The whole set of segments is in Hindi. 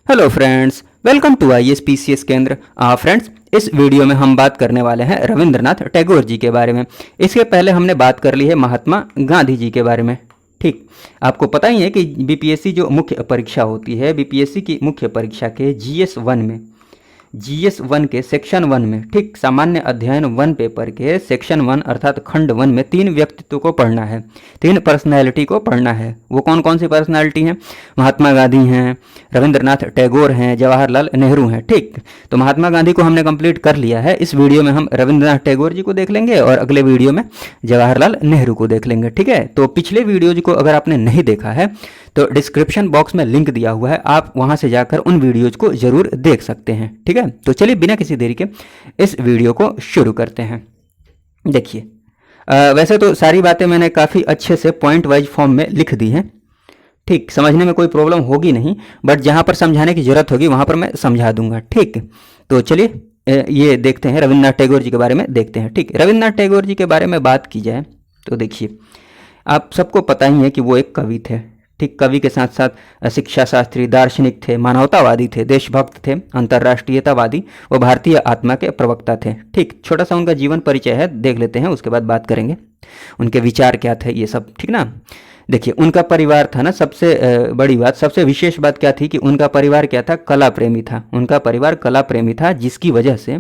Hello friends, welcome to ISPCS केंद्र। फ्रेंड्स, इस वीडियो में हम बात करने वाले हैं रविंद्रनाथ टैगोर जी के बारे में। इसके पहले हमने बात कर ली है महात्मा गांधी जी के बारे में। ठीक, आपको पता ही है कि बीपीएससी जो मुख्य परीक्षा होती है, बीपीएससी की मुख्य परीक्षा के GS1 के सेक्शन 1 में, ठीक, सामान्य अध्ययन 1 पेपर के सेक्शन 1 अर्थात खंड 1 में 3 व्यक्तित्व को पढ़ना है, 3 पर्सनैलिटी को पढ़ना है। वो कौन कौन सी पर्सनैलिटी हैं? महात्मा गांधी हैं, रविंद्रनाथ टैगोर हैं, जवाहरलाल नेहरू हैं। ठीक, तो महात्मा गांधी को हमने कंप्लीट कर लिया है। इस वीडियो में हम रविंद्रनाथ टैगोर जी को देख लेंगे और अगले वीडियो में जवाहरलाल नेहरू को देख लेंगे। ठीक है, तो पिछले वीडियोज को अगर आपने नहीं देखा है तो डिस्क्रिप्शन बॉक्स में लिंक दिया हुआ है, आप वहां से जाकर उन वीडियोज को जरूर देख सकते हैं। ठीक है, तो चलिए बिना किसी देरी के इस वीडियो को शुरू करते हैं। देखिए, वैसे तो सारी बातें मैंने काफ़ी अच्छे से पॉइंट वाइज फॉर्म में लिख दी हैं। ठीक, समझने में कोई प्रॉब्लम होगी नहीं, बट जहाँ पर समझाने की ज़रूरत होगी वहाँ पर मैं समझा दूंगा। ठीक, तो चलिए ये देखते हैं, रविंद्रनाथ टैगोर जी के बारे में देखते हैं। ठीक, रविंद्रनाथ टैगोर जी के बारे में बात की जाए तो देखिए, आप सबको पता ही है कि वो एक कवि थे। ठीक, कवि के साथ साथ शिक्षा शास्त्री, दार्शनिक थे, मानवतावादी थे, देशभक्त थे, अंतर्राष्ट्रीयतावादी व भारतीय आत्मा के प्रवक्ता थे। ठीक, छोटा सा उनका जीवन परिचय है, देख लेते हैं, उसके बाद बात करेंगे उनके विचार क्या थे, ये सब। ठीक ना, देखिए उनका परिवार था ना, सबसे बड़ी बात, सबसे विशेष बात क्या थी कि उनका परिवार क्या था? कला प्रेमी था। उनका परिवार कला प्रेमी था, जिसकी वजह से,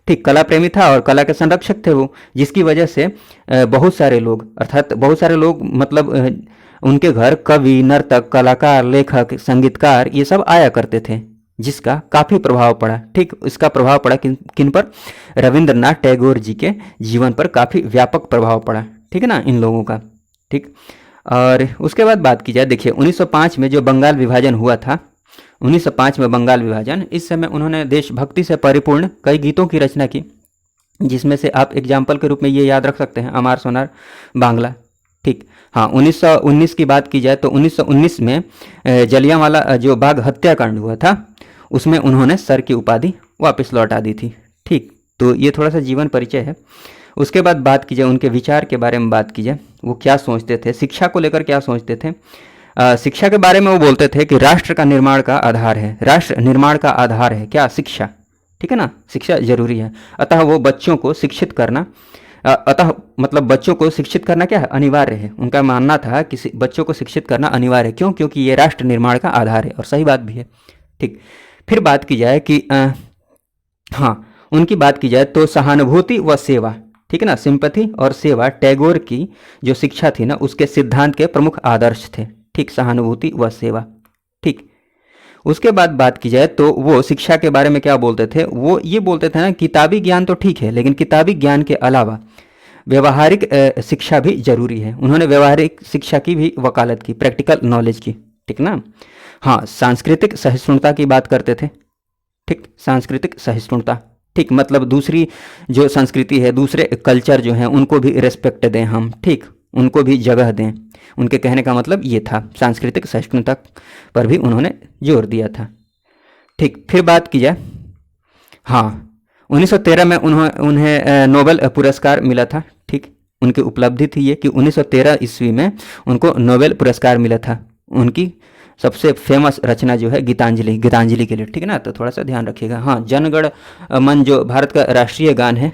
ठीक, कला प्रेमी था और कला के संरक्षक थे वो, जिसकी वजह से बहुत सारे लोग, अर्थात बहुत सारे लोग मतलब उनके घर कवि, नर्तक, कलाकार, लेखक, संगीतकार ये सब आया करते थे, जिसका काफ़ी प्रभाव पड़ा। ठीक, इसका प्रभाव पड़ा किन पर? रविंद्रनाथ टैगोर जी के जीवन पर काफ़ी व्यापक प्रभाव पड़ा। ठीक है ना, इन लोगों का। ठीक, और उसके बाद बात की जाए, देखिए 1905 में जो बंगाल विभाजन हुआ था, 1905 में बंगाल विभाजन, इस समय उन्होंने देशभक्ति से परिपूर्ण कई गीतों की रचना की, जिसमें से आप एग्जाम्पल के रूप में ये याद रख सकते हैं, अमार सोनार बांग्ला। ठीक, हाँ, 1919 की बात की जाए तो 1919 में जलियांवाला जो बाग हत्याकांड हुआ था, उसमें उन्होंने सर की उपाधि वापस लौटा दी थी। ठीक, तो ये थोड़ा सा जीवन परिचय है। उसके बाद बात की जाए उनके विचार के बारे में, बात की जाए वो क्या सोचते थे, शिक्षा को लेकर क्या सोचते थे। शिक्षा के बारे में वो बोलते थे कि राष्ट्र का निर्माण का आधार है, राष्ट्र निर्माण का आधार है क्या? शिक्षा। ठीक है ना, शिक्षा जरूरी है, अतः वो बच्चों को शिक्षित करना, अतः मतलब बच्चों को शिक्षित करना क्या है? अनिवार्य है। उनका मानना था कि बच्चों को शिक्षित करना अनिवार्य है। क्यों? क्योंकि ये राष्ट्र निर्माण का आधार है, और सही बात भी है। ठीक, फिर बात की जाए कि हाँ, उनकी बात की जाए तो सहानुभूति व सेवा, ठीक है ना, सिंपैथी और सेवा टैगोर की जो शिक्षा थी ना, उसके सिद्धांत के प्रमुख आदर्श थे। ठीक, सहानुभूति व सेवा। ठीक, उसके बाद बात की जाए तो वो शिक्षा के बारे में क्या बोलते थे? वो ये बोलते थे ना, किताबी ज्ञान तो ठीक है, लेकिन किताबी ज्ञान के अलावा व्यवहारिक शिक्षा भी जरूरी है। उन्होंने व्यवहारिक शिक्षा की भी वकालत की, प्रैक्टिकल नॉलेज की। ठीक ना, हाँ, सांस्कृतिक सहिष्णुता की बात करते थे। ठीक, सांस्कृतिक सहिष्णुता, ठीक, मतलब दूसरी जो संस्कृति है, दूसरे कल्चर जो हैं, उनको भी रिस्पेक्ट दें हम। ठीक, उनको भी जगह दें। उनके कहने का मतलब ये था, सांस्कृतिक सहिष्णुता पर भी उन्होंने जोर दिया था। ठीक, फिर बात की जाए, हाँ, 1913 में उन्हें नोबेल पुरस्कार मिला था। ठीक, उनकी उपलब्धि थी ये कि 1913 ईस्वी में उनको नोबेल पुरस्कार मिला था। उनकी सबसे फेमस रचना जो है गीतांजलि, गीतांजलि के लिए। ठीक है ना, तो थोड़ा सा ध्यान रखिएगा। हाँ, जनगण मन जो भारत का राष्ट्रीय गान है,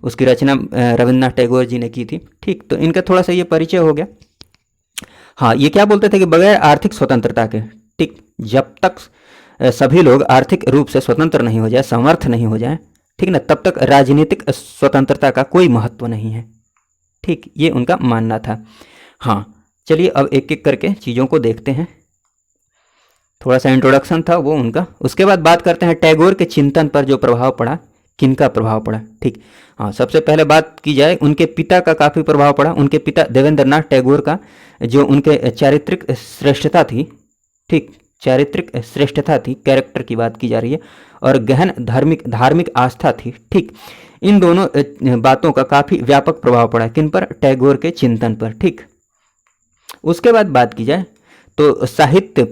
उसकी रचना रविंद्रनाथ टैगोर जी ने की थी। ठीक, तो इनका थोड़ा सा ये परिचय हो गया। हाँ, ये क्या बोलते थे कि बगैर आर्थिक स्वतंत्रता के, ठीक, जब तक सभी लोग आर्थिक रूप से स्वतंत्र नहीं हो जाए, समर्थ नहीं हो जाए, ठीक ना, तब तक राजनीतिक स्वतंत्रता का कोई महत्व नहीं है। ठीक, ये उनका मानना था। हाँ, चलिए अब एक एक करके चीज़ों को देखते हैं। थोड़ा सा इंट्रोडक्शन था वो उनका। उसके बाद बात करते हैं टैगोर के चिंतन पर जो प्रभाव पड़ा, किनका प्रभाव पड़ा। ठीक, हाँ, सबसे पहले बात की जाए, उनके पिता का काफ़ी प्रभाव पड़ा। उनके पिता देवेंद्रनाथ टैगोर का जो उनके चारित्रिक श्रेष्ठता थी, ठीक, चारित्रिक श्रेष्ठता थी, कैरेक्टर की बात की जा रही है, और गहन धार्मिक आस्था थी। ठीक, इन दोनों बातों का काफ़ी व्यापक प्रभाव पड़ा, किन पर? टैगोर के चिंतन पर। ठीक, उसके बाद बात की जाए तो साहित्य,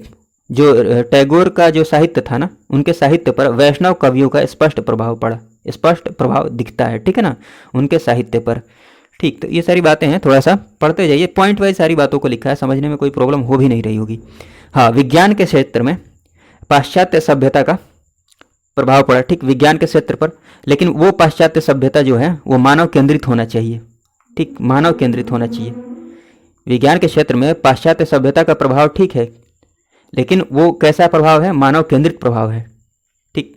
जो टैगोर का जो साहित्य था ना, उनके साहित्य पर वैष्णव कवियों का स्पष्ट प्रभाव पड़ा, स्पष्ट प्रभाव दिखता है। ठीक है ना, उनके साहित्य पर। ठीक, तो ये सारी बातें हैं, थोड़ा सा पढ़ते जाइए, पॉइंट वाइज सारी बातों को लिखा है, समझने में कोई प्रॉब्लम हो भी नहीं रही होगी। हाँ, विज्ञान के क्षेत्र में पाश्चात्य सभ्यता का प्रभाव पड़ा, ठीक, विज्ञान के क्षेत्र पर। लेकिन वो पाश्चात्य सभ्यता जो है वो मानव केंद्रित होना चाहिए, ठीक, मानव केंद्रित होना चाहिए। विज्ञान के क्षेत्र में पाश्चात्य सभ्यता का प्रभाव ठीक है, लेकिन वो कैसा प्रभाव है? मानव केंद्रित प्रभाव है, ठीक।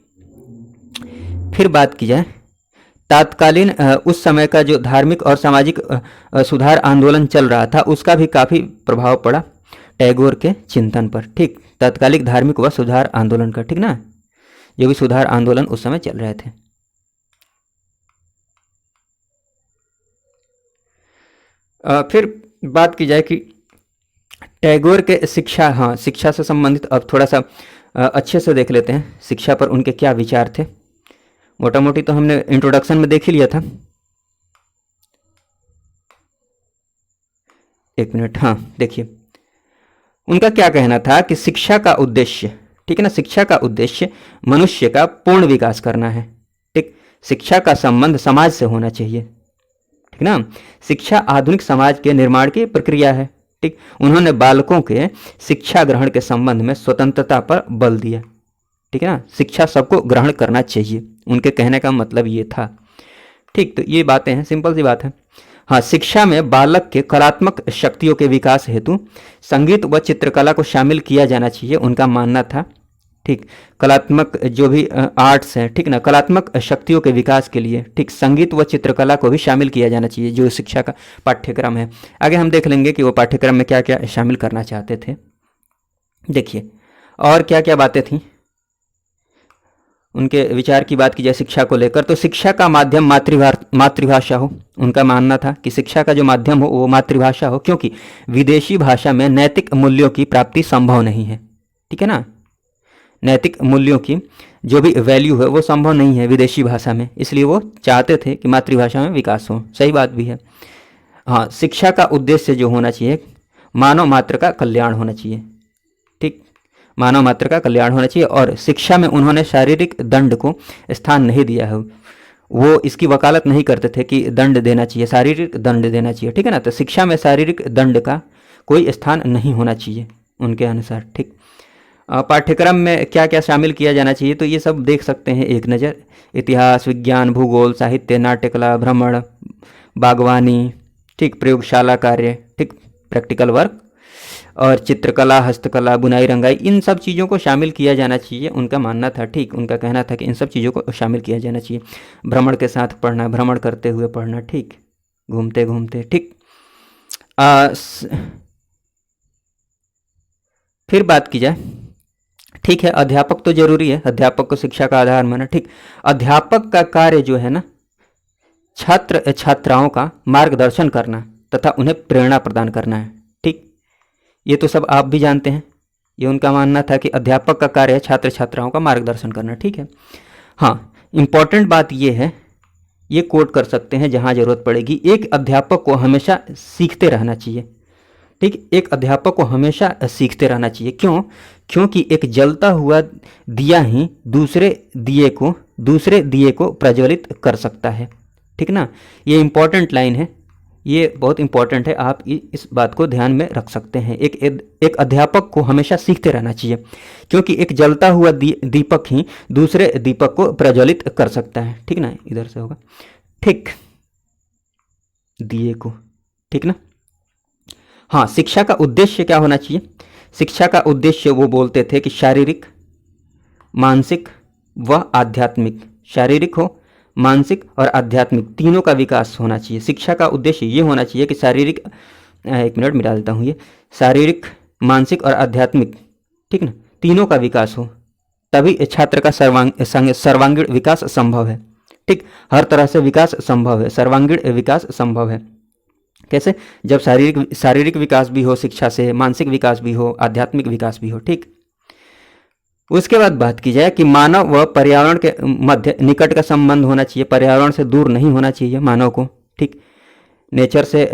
फिर बात की जाए तात्कालीन उस समय का जो धार्मिक और सामाजिक सुधार आंदोलन चल रहा था, उसका भी काफ़ी प्रभाव पड़ा टैगोर के चिंतन पर, ठीक। तात्कालिक धार्मिक व सुधार आंदोलन का, ठीक ना, जो भी सुधार आंदोलन उस समय चल रहे थे। फिर बात की जाए कि टैगोर के शिक्षा, हाँ, शिक्षा से संबंधित अब थोड़ा सा अच्छे से देख लेते हैं शिक्षा पर उनके क्या विचार थे। मोटा मोटी तो हमने इंट्रोडक्शन में देख ही लिया था। एक मिनट, हाँ, देखिए उनका क्या कहना था कि शिक्षा का उद्देश्य, ठीक है ना, शिक्षा का उद्देश्य मनुष्य का पूर्ण विकास करना है, ठीक। शिक्षा का संबंध समाज से होना चाहिए, ठीक ना। शिक्षा आधुनिक समाज के निर्माण की प्रक्रिया है, ठीक। उन्होंने बालकों के शिक्षा ग्रहण के संबंध में स्वतंत्रता पर बल दिया, ठीक है ना। शिक्षा सबको ग्रहण करना चाहिए, उनके कहने का मतलब ये था, ठीक। तो ये बातें हैं, सिंपल सी बात है। हाँ, शिक्षा में बालक के कलात्मक शक्तियों के विकास हेतु संगीत व चित्रकला को शामिल किया जाना चाहिए, उनका मानना था, ठीक। कलात्मक जो भी आर्ट्स हैं, ठीक ना, कलात्मक शक्तियों के विकास के लिए, ठीक, संगीत व चित्रकला को भी शामिल किया जाना चाहिए जो शिक्षा का पाठ्यक्रम है। आगे हम देख लेंगे कि वो पाठ्यक्रम में क्या क्या शामिल करना चाहते थे। देखिए और क्या क्या बातें थीं उनके विचार की बात की जाए शिक्षा को लेकर, तो शिक्षा का माध्यम मातृभाषा हो, उनका मानना था कि शिक्षा का जो माध्यम हो वो मातृभाषा हो, क्योंकि विदेशी भाषा में नैतिक मूल्यों की प्राप्ति संभव नहीं है, ठीक है ना। नैतिक मूल्यों की जो भी वैल्यू है वो संभव नहीं है विदेशी भाषा में, इसलिए वो चाहते थे कि मातृभाषा में विकास हो। सही बात भी है। हाँ, शिक्षा का उद्देश्य जो होना चाहिए मानव मात्र का कल्याण होना चाहिए, ठीक, मानव मात्र का कल्याण होना चाहिए। और शिक्षा में उन्होंने शारीरिक दंड को स्थान नहीं दिया है, वो इसकी वकालत नहीं करते थे कि दंड देना चाहिए, शारीरिक दंड देना चाहिए, ठीक है ना। तो शिक्षा में शारीरिक दंड का कोई स्थान नहीं होना चाहिए उनके अनुसार, ठीक। पाठ्यक्रम में क्या क्या शामिल किया जाना चाहिए, तो ये सब देख सकते हैं एक नज़र। इतिहास, विज्ञान, भूगोल, साहित्य, नाट्यकला, भ्रमण, बागवानी, ठीक, प्रयोगशाला कार्य, ठीक, प्रैक्टिकल वर्क, और चित्रकला, हस्तकला, बुनाई, रंगाई, इन सब चीज़ों को शामिल किया जाना चाहिए, उनका मानना था, ठीक। उनका कहना था कि इन सब चीज़ों को शामिल किया जाना चाहिए। भ्रमण के साथ पढ़ना, भ्रमण करते हुए पढ़ना, ठीक, घूमते घूमते, ठीक। फिर बात की जाए, ठीक है, अध्यापक तो जरूरी है, अध्यापक को शिक्षा का आधार माना, ठीक। अध्यापक का कार्य जो है ना, छात्र छात्राओं का मार्गदर्शन करना तथा उन्हें प्रेरणा प्रदान करना है, ठीक। ये तो सब आप भी जानते हैं, ये उनका मानना था कि अध्यापक का कार्य है छात्र छात्राओं का मार्गदर्शन करना, ठीक है। हाँ, इम्पॉर्टेंट बात ये है, ये कोट कर सकते हैं जहाँ जरूरत पड़ेगी, एक अध्यापक को हमेशा सीखते रहना चाहिए, ठीक। एक अध्यापक को हमेशा सीखते रहना चाहिए, क्यों? क्योंकि एक जलता हुआ दिया ही दूसरे दिए को प्रज्वलित कर सकता है, ठीक ना। ये इम्पॉर्टेंट लाइन है, ये बहुत इंपॉर्टेंट है, आप इस बात को ध्यान में रख सकते हैं। एक अध्यापक को हमेशा सीखते रहना चाहिए, क्योंकि एक जलता हुआ दीपक ही दूसरे दीपक को प्रज्वलित कर सकता है, ठीक ना। इधर से होगा, ठीक, दिए को, ठीक ना। हाँ, शिक्षा का उद्देश्य क्या होना चाहिए? शिक्षा का उद्देश्य वो बोलते थे कि शारीरिक, मानसिक व आध्यात्मिक, शारीरिक हो, मानसिक और आध्यात्मिक तीनों का विकास होना चाहिए। शिक्षा का उद्देश्य ये होना चाहिए कि शारीरिक, एक मिनट मिटा देता हूँ, ये शारीरिक, मानसिक और आध्यात्मिक, ठीक ना, तीनों का विकास हो, तभी छात्र का सर्वांगीण विकास संभव है, ठीक। हर तरह से विकास संभव है, सर्वांगीण विकास संभव है। कैसे? जब शारीरिक विकास भी हो शिक्षा से, मानसिक विकास भी हो, आध्यात्मिक विकास भी हो, ठीक। उसके बाद बात की जाए कि मानव व पर्यावरण के मध्य निकट का संबंध होना चाहिए, पर्यावरण से दूर नहीं होना चाहिए मानव को, ठीक। नेचर से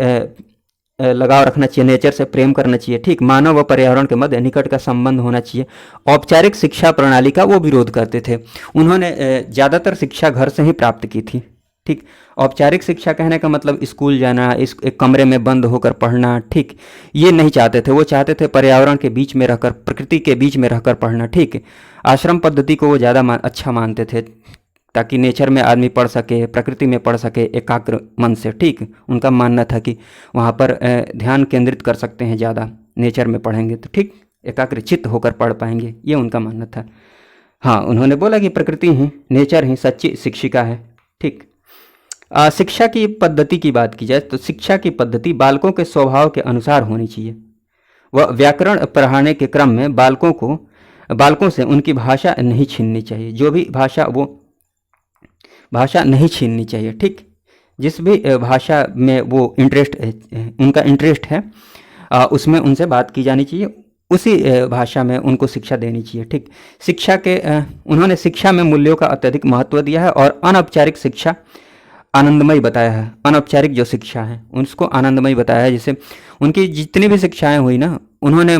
लगाव रखना चाहिए, नेचर से प्रेम करना चाहिए, ठीक। मानव व पर्यावरण के मध्य निकट का संबंध होना चाहिए। औपचारिक शिक्षा प्रणाली का वो विरोध करते थे, उन्होंने ज़्यादातर शिक्षा घर से ही प्राप्त की थी, ठीक। औपचारिक शिक्षा कहने का मतलब स्कूल जाना, इस एक कमरे में बंद होकर पढ़ना, ठीक, ये नहीं चाहते थे। वो चाहते थे पर्यावरण के बीच में रहकर, प्रकृति के बीच में रहकर पढ़ना, ठीक। आश्रम पद्धति को वो ज़्यादा अच्छा मानते थे, ताकि नेचर में आदमी पढ़ सके, प्रकृति में पढ़ सके एकाग्र मन से, ठीक। उनका मानना था कि वहाँ पर ध्यान केंद्रित कर सकते हैं ज़्यादा, नेचर में पढ़ेंगे तो, ठीक, एकाग्रचित्त होकर पढ़ पाएंगे, ये उनका मानना था। हाँ, उन्होंने बोला कि प्रकृति ही, नेचर ही सच्ची शिक्षिका है, ठीक। शिक्षा की पद्धति की बात की जाए तो शिक्षा की पद्धति बालकों के स्वभाव के अनुसार होनी चाहिए। वह व्याकरण पढ़ाने के क्रम में बालकों से उनकी भाषा नहीं छीननी चाहिए। जो भी भाषा, वो भाषा नहीं छीननी चाहिए, ठीक। जिस भी भाषा में वो उनका इंटरेस्ट है, उसमें उनसे बात की जानी चाहिए, उसी भाषा में उनको शिक्षा देनी चाहिए, ठीक। उन्होंने शिक्षा में मूल्यों का अत्यधिक महत्व दिया है और अनौपचारिक शिक्षा आनंदमयी बताया है। अनौपचारिक जो शिक्षा है उसको आनंदमयी बताया है। जैसे उनकी जितनी भी शिक्षाएं हुई ना, उन्होंने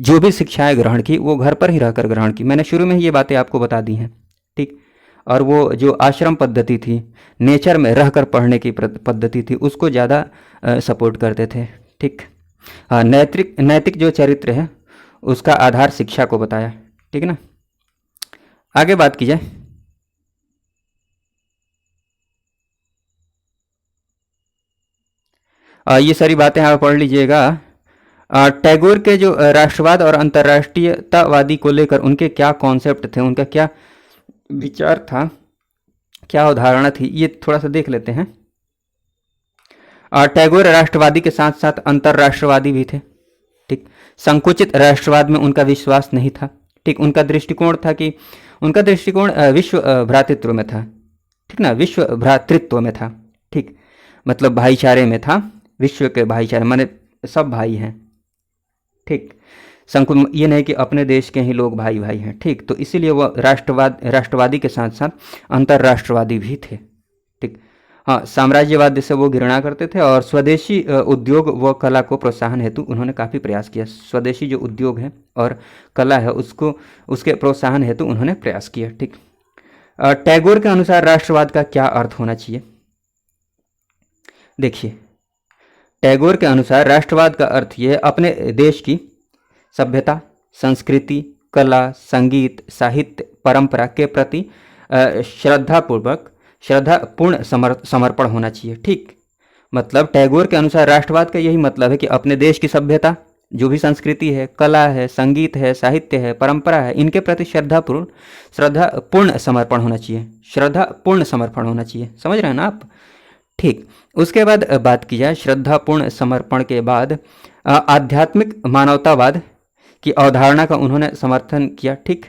जो भी शिक्षाएं ग्रहण की वो घर पर ही रहकर ग्रहण की। मैंने शुरू में ही ये बातें आपको बता दी हैं, ठीक। और वो जो आश्रम पद्धति थी, नेचर में रहकर पढ़ने की पद्धति थी, उसको ज़्यादा सपोर्ट करते थे, ठीक। हाँ, नैतिक जो चरित्र है उसका आधार शिक्षा को बताया, ठीक है ना। आगे बात की जाए, ये सारी बातें आप पढ़ लीजिएगा। टैगोर के जो राष्ट्रवाद और अंतर्राष्ट्रीयतावादी को लेकर उनके क्या कॉन्सेप्ट थे, उनका क्या विचार था, क्या अवधारणा थी, ये थोड़ा सा देख लेते हैं। टैगोर राष्ट्रवादी के साथ साथ अंतर्राष्ट्रवादी भी थे, ठीक। संकुचित राष्ट्रवाद में उनका विश्वास नहीं था, ठीक। उनका दृष्टिकोण विश्व भ्रातृत्व में था, ठीक ना, विश्व भ्रातृत्व में था, ठीक। मतलब भाईचारे में था, विश्व के भाईचारे माने सब भाई हैं, ठीक। ये नहीं कि अपने देश के ही लोग भाई भाई हैं, ठीक। तो इसीलिए वह राष्ट्रवादी के साथ साथ अंतर्राष्ट्रवादी भी थे, ठीक। हाँ, साम्राज्यवाद से वो घृणा करते थे और स्वदेशी उद्योग व कला को प्रोत्साहन हेतु उन्होंने काफ़ी प्रयास किया। स्वदेशी जो उद्योग है और कला है उसके प्रोत्साहन हेतु उन्होंने प्रयास किया, ठीक। टैगोर के अनुसार राष्ट्रवाद का क्या अर्थ होना चाहिए? देखिए, टैगोर के अनुसार राष्ट्रवाद का अर्थ ये है, अपने देश की सभ्यता, संस्कृति, कला, संगीत, साहित्य, परंपरा के प्रति श्रद्धापूर्ण समर्पण होना चाहिए, ठीक। मतलब टैगोर के अनुसार राष्ट्रवाद का यही मतलब है कि अपने देश की सभ्यता, जो भी संस्कृति है, कला है, संगीत है, साहित्य है, परंपरा है, इनके प्रति श्रद्धापूर्ण समर्पण होना चाहिए, श्रद्धापूर्ण समर्पण होना चाहिए। समझ रहे हैं ना आप, ठीक। उसके बाद बात की जाए श्रद्धापूर्ण समर्पण के बाद आध्यात्मिक मानवतावाद की अवधारणा का उन्होंने समर्थन किया, ठीक।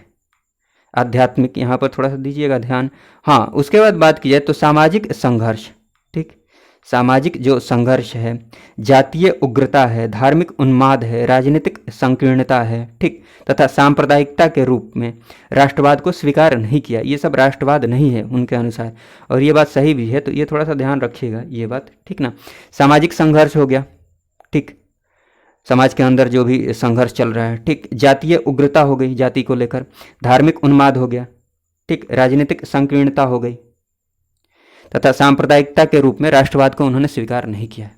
आध्यात्मिक यहाँ पर थोड़ा सा दीजिएगा ध्यान। हाँ, उसके बाद बात की जाए तो सामाजिक संघर्ष, ठीक। सामाजिक जो संघर्ष है, जातीय उग्रता है, धार्मिक उन्माद है, राजनीतिक संकीर्णता है, ठीक, तथा सांप्रदायिकता के रूप में राष्ट्रवाद को स्वीकार नहीं किया। ये सब राष्ट्रवाद नहीं है उनके अनुसार, और ये बात सही भी है, तो ये थोड़ा सा ध्यान रखिएगा ये बात, ठीक ना। सामाजिक संघर्ष हो गया, ठीक, समाज के अंदर जो भी संघर्ष चल रहा है, ठीक। जातीय उग्रता हो गई, जाति को लेकर। धार्मिक उन्माद हो गया, ठीक। राजनीतिक संकीर्णता हो गई, तथा सांप्रदायिकता के रूप में राष्ट्रवाद को उन्होंने स्वीकार नहीं किया।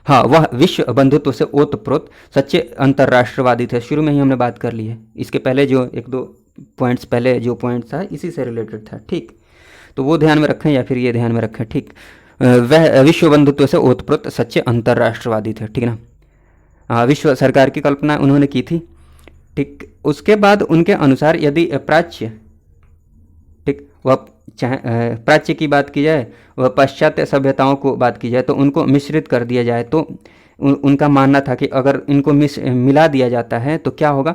हाँ, वह विश्व बंधुत्व से ओतप्रोत सच्चे अंतर्राष्ट्रवादी थे। शुरू में ही हमने बात कर ली है, इसके पहले जो एक दो पॉइंट्स पहले जो पॉइंट था इसी से रिलेटेड था, ठीक। तो वो ध्यान में रखें या फिर ये ध्यान में रखें, ठीक। वह विश्व बंधुत्व से ओतप्रोत सच्चे अंतर्राष्ट्रवादी थे, ठीक ना। विश्व सरकार की कल्पना उन्होंने की थी, ठीक। उसके बाद उनके अनुसार यदि प्राच्य, ठीक, वह चाहे प्राच्य की बात की जाए, वह पाश्चात्य सभ्यताओं को बात की जाए तो उनको मिश्रित कर दिया जाए, तो उनका मानना था कि अगर इनको मिला दिया जाता है तो क्या होगा,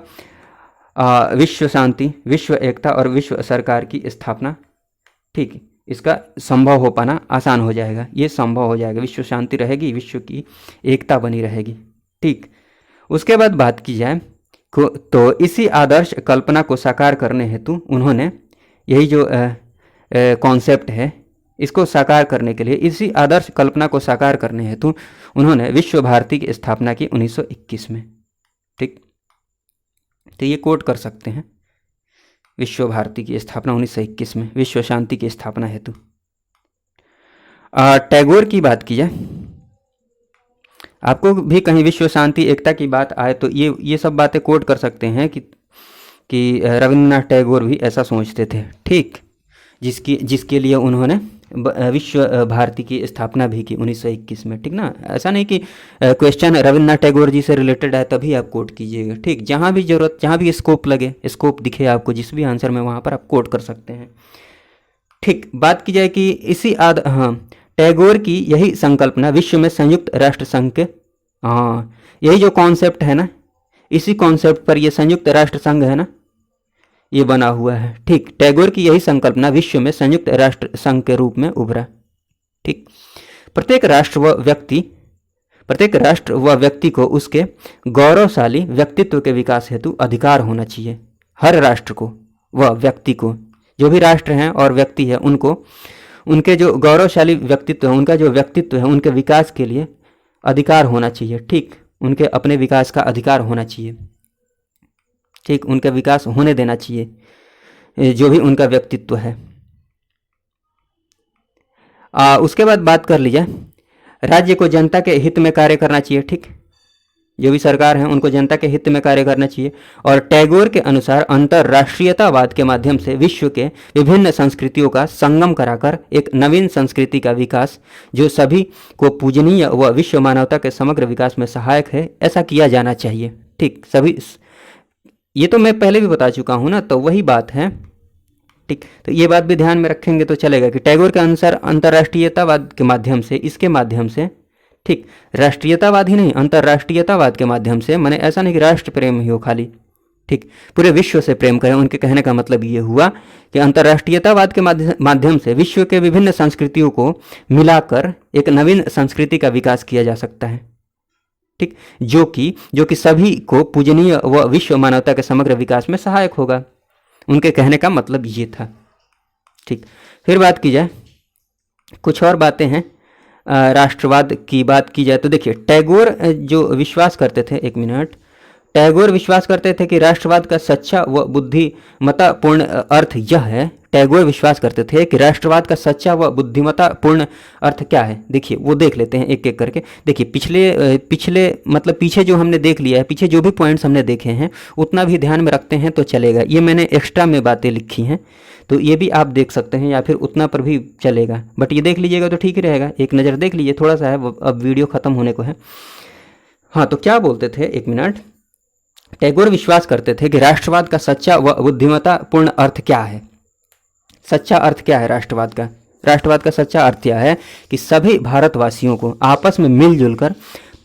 विश्व शांति, विश्व एकता और विश्व सरकार की स्थापना, ठीक, इसका संभव हो पाना आसान हो जाएगा। ये संभव हो जाएगा, विश्व शांति रहेगी, विश्व की एकता बनी रहेगी, ठीक। उसके बाद बात की जाए तो इसी आदर्श कल्पना को साकार करने हेतु उन्होंने यही जो कॉन्सेप्ट है, इसको साकार करने के लिए, इसी आदर्श कल्पना को साकार करने हेतु उन्होंने विश्व भारती की स्थापना की 1921 में, ठीक। तो ये कोट कर सकते हैं, विश्व भारती की स्थापना 1921 में, विश्व शांति की स्थापना हेतु, टैगोर की बात की जाए, आपको भी कहीं विश्व शांति एकता की बात आए तो ये सब बातें कोट कर सकते हैं कि रविन्द्रनाथ टैगोर भी ऐसा सोचते थे, ठीक, जिसके लिए उन्होंने विश्व भारती की स्थापना भी की 1921 में, ठीक ना। ऐसा नहीं कि क्वेश्चन रविन्द्रनाथ टैगोर जी से रिलेटेड है तभी आप कोट कीजिएगा, ठीक, जहाँ भी जरूरत, जहाँ भी स्कोप लगे, स्कोप दिखे आपको जिस भी आंसर में, वहाँ पर आप कोट कर सकते हैं, ठीक। बात की जाए कि हाँ, टैगोर की यही संकल्पना विश्व में संयुक्त राष्ट्र संघ के, हाँ, यही जो कॉन्सेप्ट है ना, इसी कॉन्सेप्ट पर ये संयुक्त राष्ट्र संघ है ना, ये बना हुआ है, ठीक। टैगोर की यही संकल्पना विश्व में संयुक्त राष्ट्र संघ के रूप में उभरा, ठीक। प्रत्येक राष्ट्र व व्यक्ति को उसके गौरवशाली व्यक्तित्व के विकास हेतु अधिकार होना चाहिए। हर राष्ट्र को व व्यक्ति को, जो भी राष्ट्र हैं और व्यक्ति है, उनको उनके जो गौरवशाली व्यक्तित्व है, उनका जो व्यक्तित्व है, उनके विकास के लिए अधिकार होना चाहिए, ठीक। उनके अपने विकास का अधिकार होना चाहिए, ठीक, उनका विकास होने देना चाहिए जो भी उनका व्यक्तित्व है। उसके बाद बात कर लीजिए, राज्य को जनता के हित में कार्य करना चाहिए, ठीक, जो भी सरकार है उनको जनता के हित में कार्य करना चाहिए। और टैगोर के अनुसार अंतर्राष्ट्रीयतावाद के माध्यम से विश्व के विभिन्न संस्कृतियों का संगम कराकर एक नवीन संस्कृति का विकास जो सभी को पूजनीय व विश्व मानवता के समग्र विकास में सहायक है, ऐसा किया जाना चाहिए, ठीक। सभी, ये तो मैं पहले भी बता चुका हूँ ना, तो वही बात है, ठीक। तो ये बात भी ध्यान में रखेंगे तो चलेगा कि टैगोर के अनुसार अंतर्राष्ट्रीयतावाद के माध्यम से, इसके माध्यम से, ठीक, राष्ट्रीयतावाद ही नहीं, अंतर्राष्ट्रीयतावाद के माध्यम से, माने ऐसा नहीं कि राष्ट्र प्रेम ही हो खाली, ठीक, पूरे विश्व से प्रेम करें। उनके कहने का मतलब ये हुआ कि अंतर्राष्ट्रीयतावाद के माध्यम से विश्व के विभिन्न संस्कृतियों को मिलाकर एक नवीन संस्कृति का विकास किया जा सकता है, ठीक, जो कि सभी को पूजनीय व विश्व मानवता के समग्र विकास में सहायक होगा। उनके कहने का मतलब ये था, ठीक। फिर बात की जाए, कुछ और बातें हैं, राष्ट्रवाद की बात की जाए तो देखिए, टैगोर जो विश्वास करते थे, एक मिनट, टैगोर विश्वास करते थे कि राष्ट्रवाद का सच्चा व बुद्धिमत्तापूर्ण अर्थ यह है, टैगोर विश्वास करते थे कि राष्ट्रवाद का सच्चा व बुद्धिमत्तापूर्ण अर्थ क्या है। देखिए वो देख लेते हैं एक एक करके। देखिए पीछे जो हमने देख लिया है, पीछे जो भी पॉइंट्स हमने देखे हैं उतना भी ध्यान में रखते हैं तो चलेगा। ये मैंने एक्स्ट्रा में बातें लिखी हैं तो ये भी आप देख सकते हैं या फिर उतना पर भी चलेगा, बट ये देख लीजिएगा तो ठीक ही रहेगा। एक नज़र देख लीजिए, थोड़ा सा है, अब वीडियो ख़त्म होने को है। हाँ, तो क्या बोलते थे, एक मिनट, टैगोर विश्वास करते थे कि राष्ट्रवाद का सच्चा व बुद्धिमत्तापूर्ण अर्थ क्या है। सच्चा अर्थ क्या है राष्ट्रवाद का? राष्ट्रवाद का सच्चा अर्थ यह है कि सभी भारतवासियों को आपस में मिलजुल कर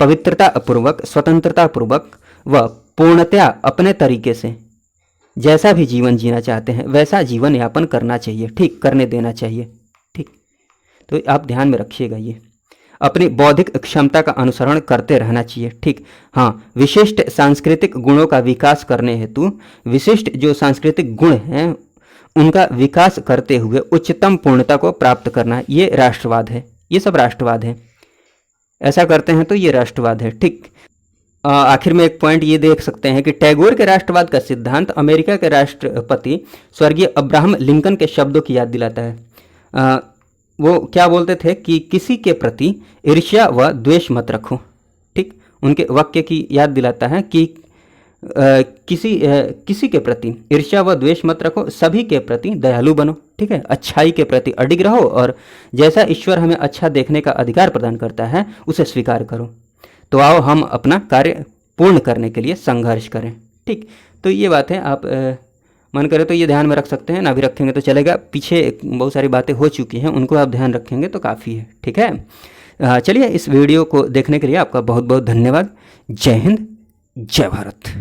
पवित्रतापूर्वक, स्वतंत्रतापूर्वक व पूर्णतया अपने तरीके से जैसा भी जीवन जीना चाहते हैं वैसा जीवन यापन करना चाहिए, ठीक, करने देना चाहिए, ठीक। तो आप ध्यान में रखिएगा, ये अपनी बौद्धिक क्षमता का अनुसरण करते रहना चाहिए, ठीक। हाँ, विशिष्ट सांस्कृतिक गुणों का विकास करने हेतु विशिष्ट जो सांस्कृतिक गुण हैं उनका विकास करते हुए उच्चतम पूर्णता को प्राप्त करना, ये राष्ट्रवाद है। ये सब राष्ट्रवाद है, ऐसा करते हैं तो ये राष्ट्रवाद है, ठीक। आखिर में एक पॉइंट ये देख सकते हैं कि टैगोर के राष्ट्रवाद का सिद्धांत अमेरिका के राष्ट्रपति स्वर्गीय अब्राहम लिंकन के शब्दों की याद दिलाता है। वो क्या बोलते थे कि किसी के प्रति ईर्ष्या व द्वेष मत रखो, ठीक। उनके वाक्य की याद दिलाता है कि किसी के प्रति ईर्ष्या व द्वेष मत रखो, सभी के प्रति दयालु बनो, ठीक है। अच्छाई के प्रति अडिग रहो और जैसा ईश्वर हमें अच्छा देखने का अधिकार प्रदान करता है उसे स्वीकार करो। तो आओ हम अपना कार्य पूर्ण करने के लिए संघर्ष करें, ठीक। तो ये बात है, आप मन करे तो ये ध्यान में रख सकते हैं, ना भी रखेंगे तो चलेगा। पीछे बहुत सारी बातें हो चुकी हैं, उनको आप ध्यान रखेंगे तो काफ़ी है, ठीक है। चलिए, इस वीडियो को देखने के लिए आपका बहुत बहुत धन्यवाद। जय हिंद, जय भारत।